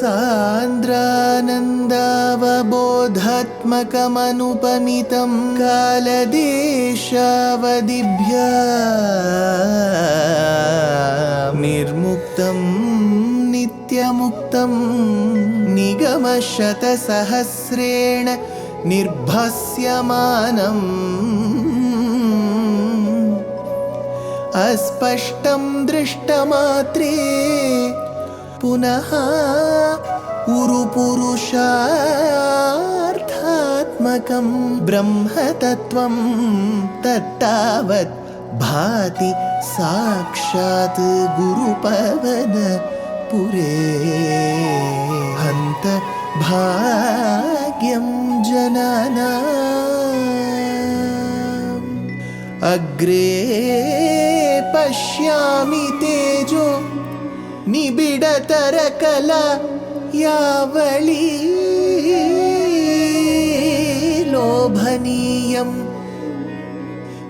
सान्द्रानन्दावबोधात्मकमनुपमितं कालदेशावदिभ्या निर्मुक्तं नित्यमुक्तं निगमशतसहस्रेण निर्भास्यमानम् अस्पष्टं दृष्टमात्रे पुनः उरुपुरुषार्थात्मकं ब्रह्मतत्त्वं तत्तावत् भाति साक्षात् गुरुपवनपुरे हन्त भाग्यं जनानाम् अग्रे पश्यामि तेजो निबिडतरकला यावली लोभनीयं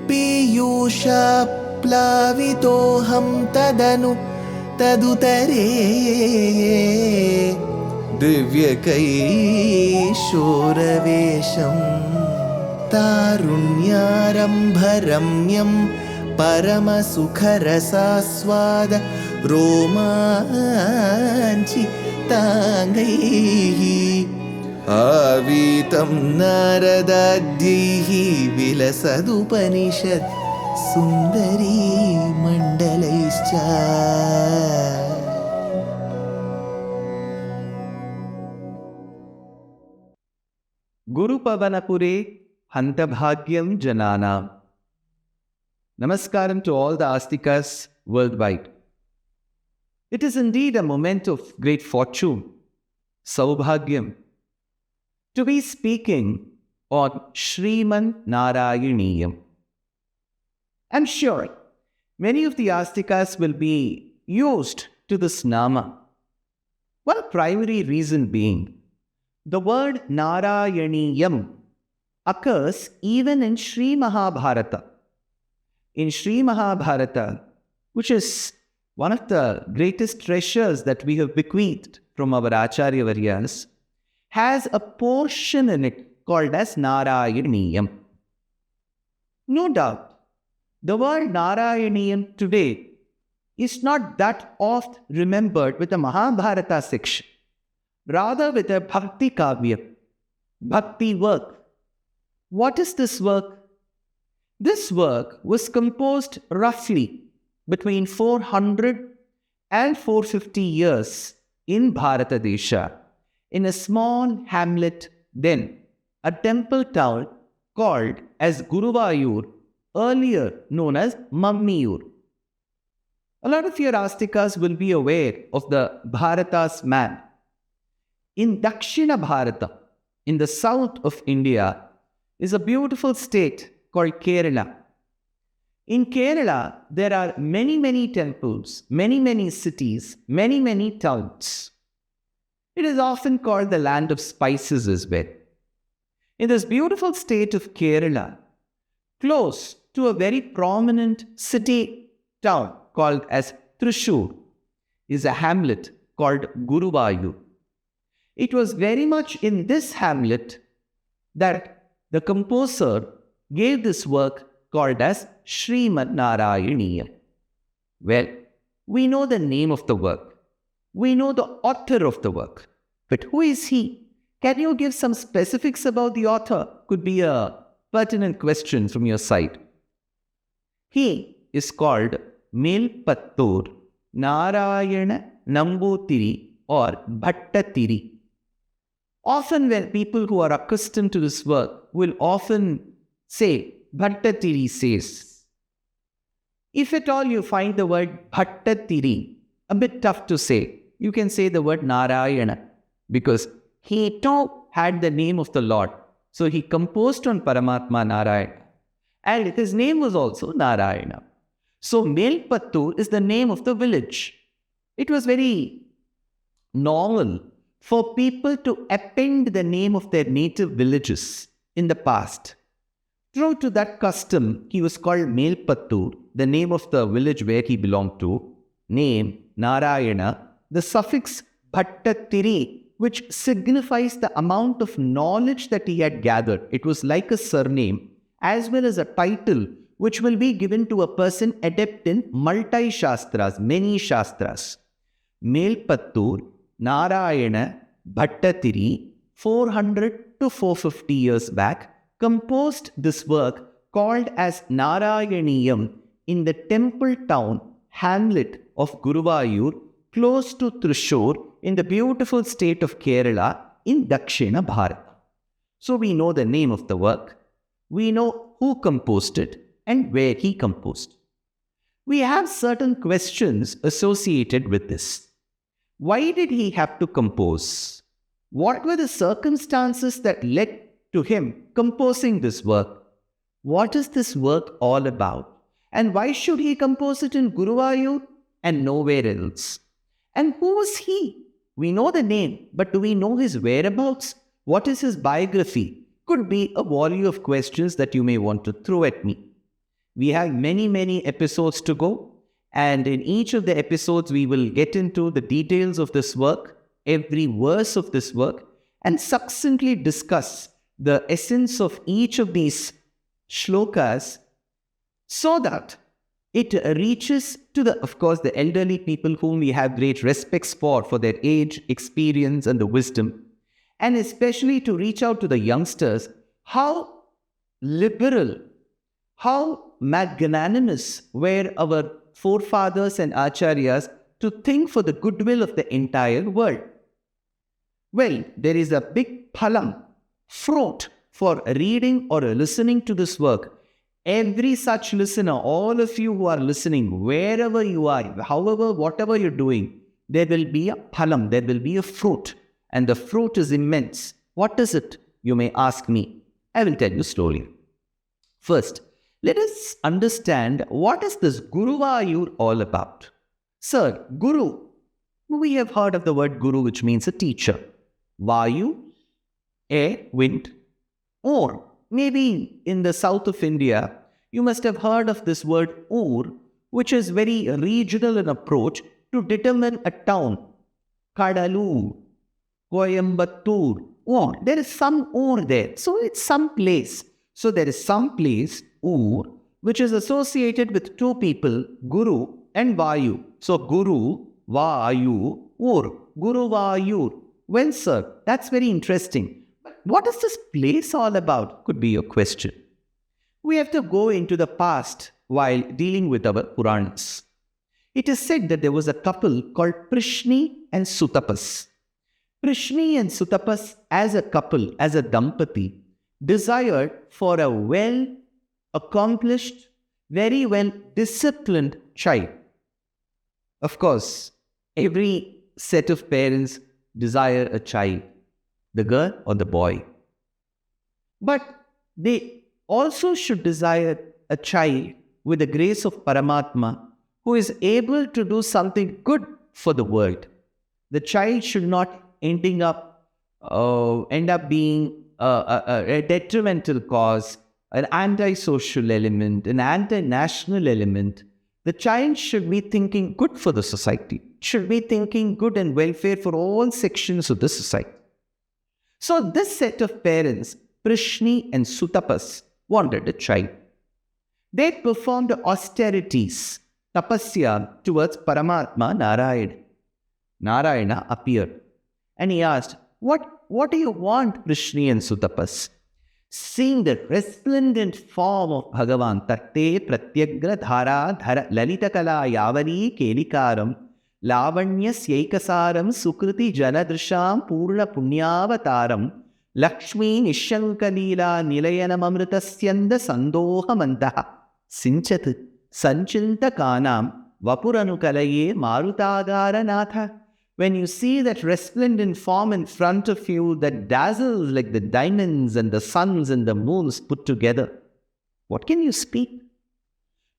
पीयूषाप्लावितोऽहं तदुतरे दिव्यकैशोरवेशं तारुण्यारम्भरम्यं परमसुखरसास्वाद रोमाञ्चिताङ्गैः आवीतं नारदाद्यैः विलसदुपनिषत् सुन्दरी मण्डलैश्च Gurupavanapure Hantabhagyam Jananam. Namaskaram to all the Astikas worldwide. It is indeed a moment of great fortune, Saubhagyam, to be speaking on Śrīman Nārāyaneeyam. I'm sure many of the Astikas will be used to this nama. One primary reason being, the word Narayaneeyam occurs even in Sri Mahabharata. In Sri Mahabharata, which is one of the greatest treasures that we have bequeathed from our Acharya Varyas, has a portion in it called as Narayaneeyam. No doubt, the word Narayaneeyam today is not that oft remembered with the Mahabharata section, rather with a bhakti kavya, bhakti work. What is this work? This work was composed roughly between 400 and 450 years in Bharatadesha, in a small hamlet then, a temple town called as Guruvayur, earlier known as Mammiyur. A lot of your Astikas will be aware of the Bharatas map. In Dakshina Bharata, in the south of India, is a beautiful state called Kerala. In Kerala, there are many temples, many cities, many towns. It is often called the land of spices as well. In this beautiful state of Kerala, close to a very prominent city town called as Thrissur, is a hamlet called Guruvayur. It was very much in this hamlet that the composer gave this work called as Śrīman Nārāyaneeyam. Well, we know the name of the work. We know the author of the work. But who is he? Can you give some specifics about the author? Could be a pertinent question from your side. He is called Melpattur Narayana Nambutiri or Bhaṭṭatiri. Often when people who are accustomed to this work will often say, Bhaṭṭatiri says. If at all you find the word Bhaṭṭatiri a bit tough to say, you can say the word Nārāyaṇa, because he too had the name of the Lord. So he composed on Paramatma Nārāyaṇa. And his name was also Nārāyaṇa. So Melpattur is the name of the village. It was very normal for people to append the name of their native villages in the past. True to that custom, he was called Melpattur, the name of the village where he belonged to, name Nārāyaṇa, the suffix Bhaṭṭatiri, which signifies the amount of knowledge that he had gathered. It was like a surname as well as a title which will be given to a person adept in multi-shastras, many shastras. Melpattur, Nārāyaṇa, Bhaṭṭatiri, 400 to 450 years back, composed this work called as Narayaneeyam in the temple town hamlet of Guruvayur, close to Thrissur in the beautiful state of Kerala in Dakshina Bharat. So we know the name of the work, we know who composed it and where he composed. We have certain questions associated with this. Why did he have to compose? What were the circumstances that led to him composing this work? What is this work all about? And why should he compose it in Guruvayur and nowhere else? And who was he? We know the name, but do we know his whereabouts? What is his biography? Could be a volley of questions that you may want to throw at me. We have many episodes to go, and in each of the episodes we will get into the details of this work, every verse of this work, and succinctly discuss the essence of each of these shlokas so that it reaches to the elderly people whom we have great respects for their age, experience and the wisdom, and especially to reach out to the youngsters, how liberal, how magnanimous were our forefathers and acharyas to think for the goodwill of the entire world. Well, there is a big phalam, fruit for reading or listening to this work. Every such listener, all of you who are listening, wherever you are, however, whatever you're doing, there will be a phalam, there will be a fruit. And the fruit is immense. What is it? You may ask me. I will tell you slowly. First, let us understand what is this Guruvayur all about. Sir, Guru. We have heard of the word Guru, which means a teacher. Vayu, air, wind. Or maybe in the south of India, you must have heard of this word Ur, which is very regional in approach to determine a town. Kadalur, Coimbatore. Oh, there is some Ur there. So it's some place. So there is some place, Ur, which is associated with two people, Guru and Vayu. So Guru, Vayu, Ur, Guru Vayur. Well, sir, that's very interesting. But what is this place all about? Could be your question. We have to go into the past while dealing with our Puranas. It is said that there was a couple called Prishni and Sutapas. Prishni and Sutapas as a couple, as a dampati, desired for a well-accomplished, very well-disciplined child. Of course, every set of parents desire a child, the girl or the boy. But they also should desire a child with the grace of Paramatma who is able to do something good for the world. The child should not end up being a detrimental cause, an anti-social element, an anti-national element. The child should be thinking good for the society, should be thinking good and welfare for all sections of the society. So this set of parents, Prishni and Sutapas, wanted a child. They performed austerities, tapasya towards Paramatma Nārāyaṇa. Nārāyaṇa appeared and he asked, What do you want, Prishni and Sutapas? Seeing the resplendent form of Bhagavan, Tatte Pratyagra Dhara Dhara Lalitakala Yavari Kelikaram Lavanyas Yekasaram Sukriti Janadrisham Purna Punyavataram Lakshmi Nishankalila Nilayanam Amritasyanda Sandoha Mantaha Sinchat Sanchinta Kanam Vapuranukalaye Marutagara Natha. When you see that resplendent form in front of you that dazzles like the diamonds and the suns and the moons put together, what can you speak?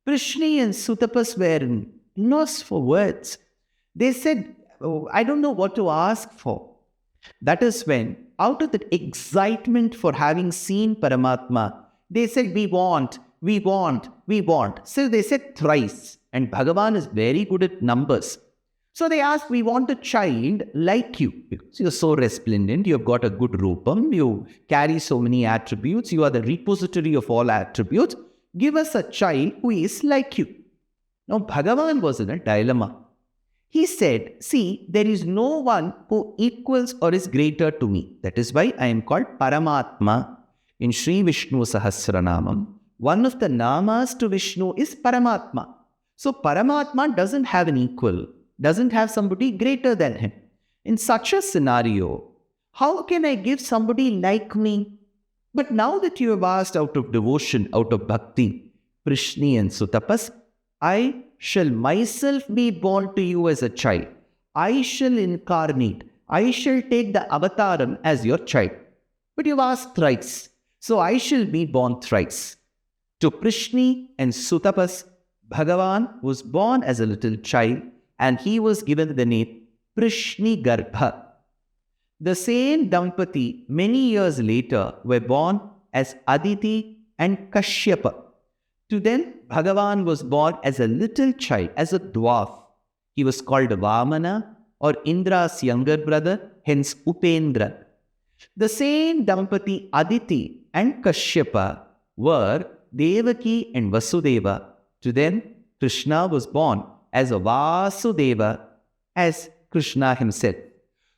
Prishni and Sutapas were lost for words. They said, I don't know what to ask for. That is when, out of that excitement for having seen Paramatma, they said, we want. So they said thrice. And Bhagavan is very good at numbers. So they asked, we want a child like you, because you're so resplendent, you've got a good rupam, you carry so many attributes, you are the repository of all attributes. Give us a child who is like you. Now Bhagavan was in a dilemma. He said, see, there is no one who equals or is greater to me. That is why I am called Paramatma in Sri Vishnu Sahasranamam. One of the namas to Vishnu is Paramatma. So Paramatma doesn't have an equal, doesn't have somebody greater than him. In such a scenario, how can I give somebody like me? But now that you have asked out of devotion, out of bhakti, Prishni and Sutapas, I shall myself be born to you as a child. I shall incarnate. I shall take the avataram as your child. But you've asked thrice, so I shall be born thrice. To Prishni and Sutapas, Bhagavan was born as a little child, and he was given the name Prishni Garbha. The same Dampati many years later were born as Aditi and Kashyapa. To them, Bhagavan was born as a little child, as a dwarf. He was called Vamana, or Indra's younger brother, hence Upendra. The same Dampati Aditi and Kashyapa were Devaki and Vasudeva. To them, Krishna was born as a Vasudeva, as Krishna himself.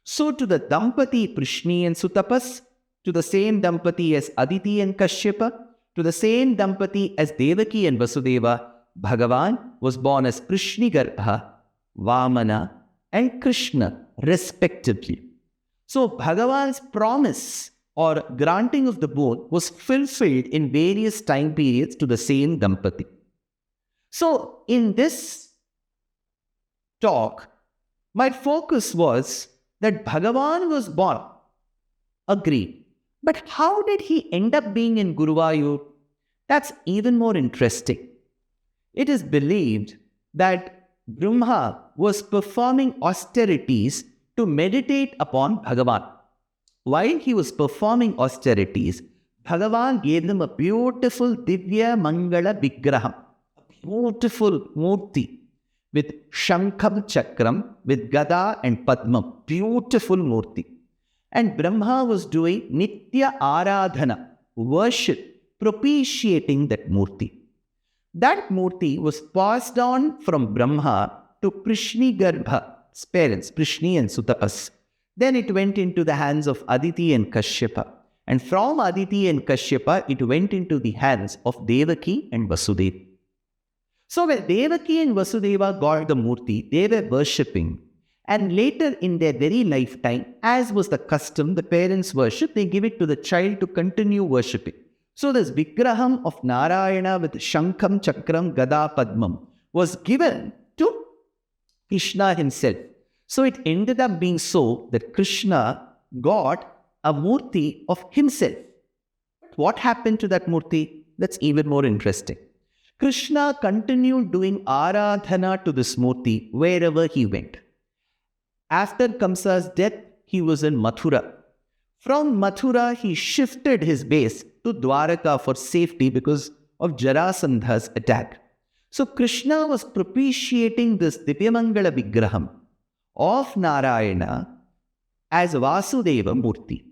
So to the Dampati Prishni and Sutapas, to the same Dampati as Aditi and Kashyapa, to the same Dampati as Devaki and Vasudeva, Bhagavan was born as Prishni Garbha, Vamana and Krishna respectively. So Bhagavan's promise or granting of the boon was fulfilled in various time periods to the same Dampati. So in this talk, my focus was that Bhagavan was born. Agreed. But how did he end up being in Guruvayur? That's even more interesting. It is believed that Brahma was performing austerities to meditate upon Bhagavan. While he was performing austerities, Bhagavan gave them a beautiful Divya Mangala Vigraham, a beautiful Murti with Shankham Chakram, with Gada and Padma, beautiful Murti. And Brahma was doing Nitya Aradhana, worship, propitiating that Murti. That Murti was passed on from Brahma to Prishni Garbha's parents, Prishni and Sutapas. Then it went into the hands of Aditi and Kashyapa. And from Aditi and Kashyapa, it went into the hands of Devaki and Vasudeva. So when Devaki and Vasudeva got the Murti, they were worshipping. And later in their very lifetime, as was the custom, the parents worship, they give it to the child to continue worshipping. So this Vigraham of Nārāyaṇa with Shankham, Chakram, Gada, Padmam was given to Krishna himself. So it ended up being so that Krishna got a Murti of himself. But what happened to that Murti? That's even more interesting. Krishna continued doing Aradhana to this Murti wherever he went. After Kamsa's death, he was in Mathura. From Mathura, he shifted his base to Dwaraka for safety because of Jarasandha's attack. So Krishna was propitiating this Divyamangala Vigraham of Nārāyaṇa as Vasudeva Murti.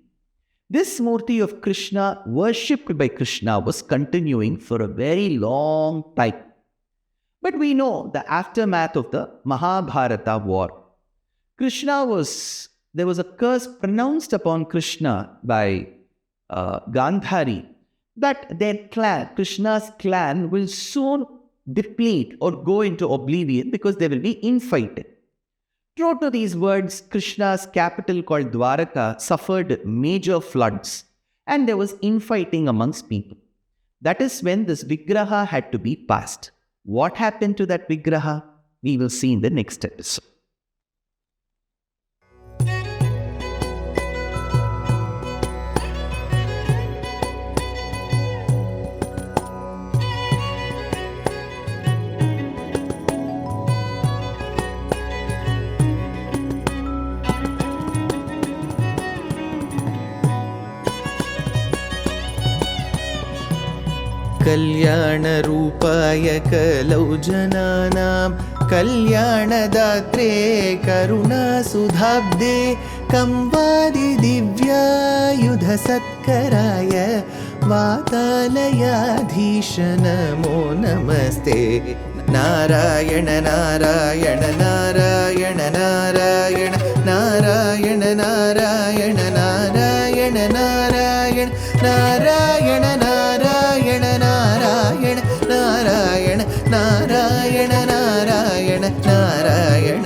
This Murti of Krishna, worshipped by Krishna, was continuing for a very long time. But we know the aftermath of the Mahabharata war. There was a curse pronounced upon Krishna by Gandhari that their clan, Krishna's clan, will soon deplete or go into oblivion because they will be infighting. True to these words, Krishna's capital called Dwaraka suffered major floods and there was infighting amongst people. That is when this Vigraha had to be passed. What happened to that Vigraha? We will see in the next episode. कल्याणरूपाय कलौ जनानां कल्याणदात्रे करुणासुधाब्दे कंवादिदिव्यायुधसत्कराय वातालयाधीश नमो नमस्ते। नारायण नारायण नारायण नारायण नारायण नारायण नारायण नारायण नारायण नारायण नारायण नारायण नारायण नारायण नारायण